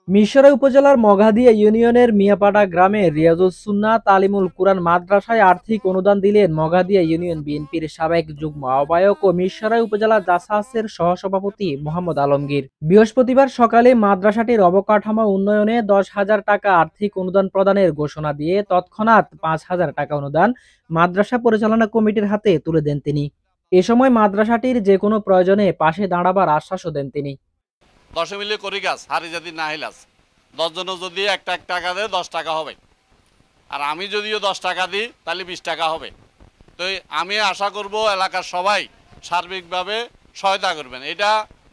মিরসরাই উপজেলার মঘাদিয়া ইউনিয়নের মিয়াপাড়া গ্রামে রিয়াজুস সুন্নাহ তালিমুল কুরআন মাদ্রাসায় আর্থিক অনুদান দিলেন মঘাদিয়া ইউনিয়ন বিএনপির সাবেক যুগ্ম আহ্বায়ক ও মিরসরাই উপজেলা জাসাসের সহসভাপতি মোহাম্মদ আলমগীর। বৃহস্পতিবার সকালে মাদ্রাসাটির অবকাঠামো উন্নয়নে 10,000 টাকা আর্থিক অনুদান প্রদানের ঘোষণা দিয়ে তৎক্ষণাৎ 5,000 টাকা অনুদান মাদ্রাসা পরিচালনা কমিটির হাতে তুলে দেন তিনি। এ সময় মাদ্রাসাটির যে কোনো প্রয়োজনে পাশে দাঁড়াবার আশ্বাসও দেন তিনি। 10 মিলে করি গাছ হারি যদি না হিলাস 10 জন যদি একটা টাকা দেয় 10 টাকা হবে, আর আমি যদিও 10 টাকা দিই তাহলে 20 টাকা হবে। তো আমি আশা করব এলাকার সবাই সার্বিকভাবে সহায়তা করবেন। এটা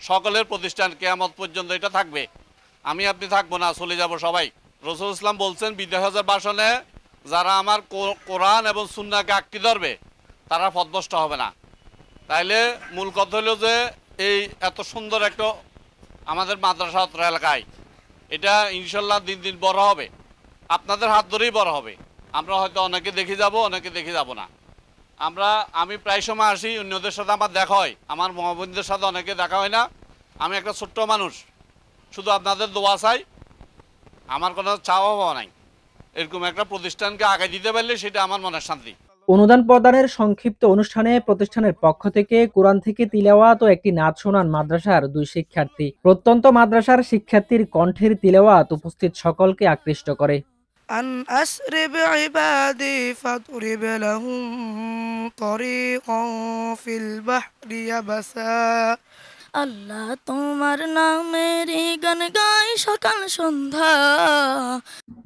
সকলের প্রতিষ্ঠান কিয়ামত পর্যন্ত এটা থাকবে। আমি আপনি থাকবো না, চলে যাব সবাই। রসুল ইসলাম বলছেন বিদায় হজের ভাষণে, যারা আমার কোরআন এবং সুন্নাহকে আঁকড়ে ধরবে তারা পথভ্রষ্ট হবে না। তাইলে মূল কথা হলো যে এই এত সুন্দর একটা আমাদের মাদ্রাসা এলাকায় এটা ইনশাল্লাহ দিন দিন বড় হবে, আপনাদের হাত ধরেই বড় হবে। আমরা হয়তো অনেকে দেখে যাব, অনেকে দেখে যাব না। আমি প্রায় সময় আসি, অন্যদের সাথে আমার দেখা হয়, আমার মহাবন্ধুদের সাথে অনেকে দেখা হয় না। আমি একটা ছোট্ট মানুষ, শুধু আপনাদের দোয়া চাই, আমার কোনো চাওয়া পাওয়া নাই। এরকম একটা প্রতিষ্ঠানকে আগে দিতে পারলে সেটা আমার মনের শান্তি। অনুদান প্রদানের সংক্ষিপ্ত অনুষ্ঠানে প্রতিষ্ঠানের পক্ষ থেকে কোরআন থেকে তিলাওয়াত ও একটি নাচ শোনান মাদ্রাসার 2 শিক্ষার্থী। প্রত্যন্ত মাদ্রাসার শিক্ষার্থীর কণ্ঠের তিলাওয়াত উপস্থিত সকলকে আকৃষ্ট করে। আন আসরি বিইবাদি ফাদরিব লাহুম তরিকান ফিল বাহরি ইয়াবাসা। আল্লাহ তোমার নামের গান গাই সকাল সন্ধ্যা।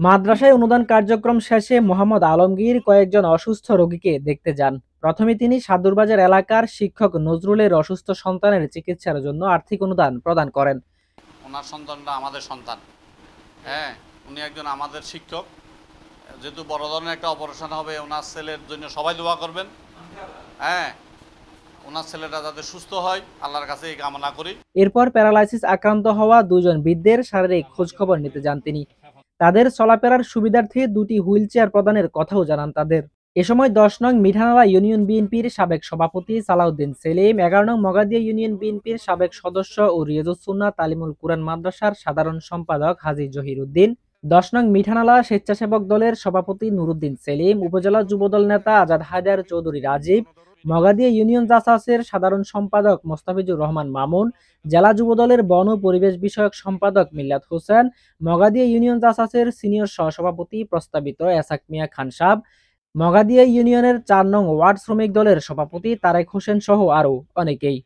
মাদ্রাসায় অনুদান কার্যক্রম শেষে মোহাম্মদ আলমগীর কয়েকজন অসুস্থ রোগীকে দেখতে যান। প্রথমে তিনি সাদুরবাজার এলাকার শিক্ষক নজরুলের অসুস্থ সন্তানের চিকিৎসার জন্য আর্থিক অনুদান প্রদান করেন। ওনার সন্তানটা আমাদের সন্তান, হ্যাঁ, উনি একজন আমাদের শিক্ষক। যেহেতু বড় ধরনের একটা অপারেশন হবে, ওনার ছেলের জন্য সবাই দোয়া করবেন। হ্যাঁ, ওনার ছেলেটা যাতে সুস্থ হয় আল্লাহর কাছে এই কামনা করি। এরপর প্যারালাইসিস আক্রান্ত হওয়া 2 জন বৃদ্ধের শারীরিক খোঁজখবর নিতে যান তিনি। তাদের চলাফেরার সুবিধার্থে 2টি হুইল চেয়ার প্রদানের কথাও জানান তাদের। এ সময় 10 নং মিঠানালা ইউনিয়ন বিএনপির সাবেক সভাপতি সালাউদ্দিন সেলিম, 11 নং মগাদিয়া ইউনিয়ন বিএনপির সাবেক সদস্য ও রিয়াজুস সুন্নাহ তালিমুল কুরআন মাদ্রাসার সাধারণ সম্পাদক হাজী জহির উদ্দিন, 10 নং মিঠানালা স্বেচ্ছাসেবক দলের সভাপতি নুরুদ্দিন সেলিম, উপজেলা যুবদল নেতা আজাদ হায়দার চৌধুরী রাজীব, মগাদিয়া ইউনিয়ন জাসাসের সাধারণ সম্পাদক মোস্তাফিজুর রহমান মামুন, জেলা যুবদলের বন ও পরিবেশ বিষয়ক সম্পাদক মিল্লাত হোসেন, মগাদিয়া ইউনিয়ন জাসাসের সিনিয়র সহসভাপতি প্রস্তাবিত এসাক মিয়া খান সাহেব, মগাদিয়া ইউনিয়নের 4 নং ওয়ার্ড শ্রমিক দলের সভাপতি তারেক হোসেন সহ আরও অনেকেই।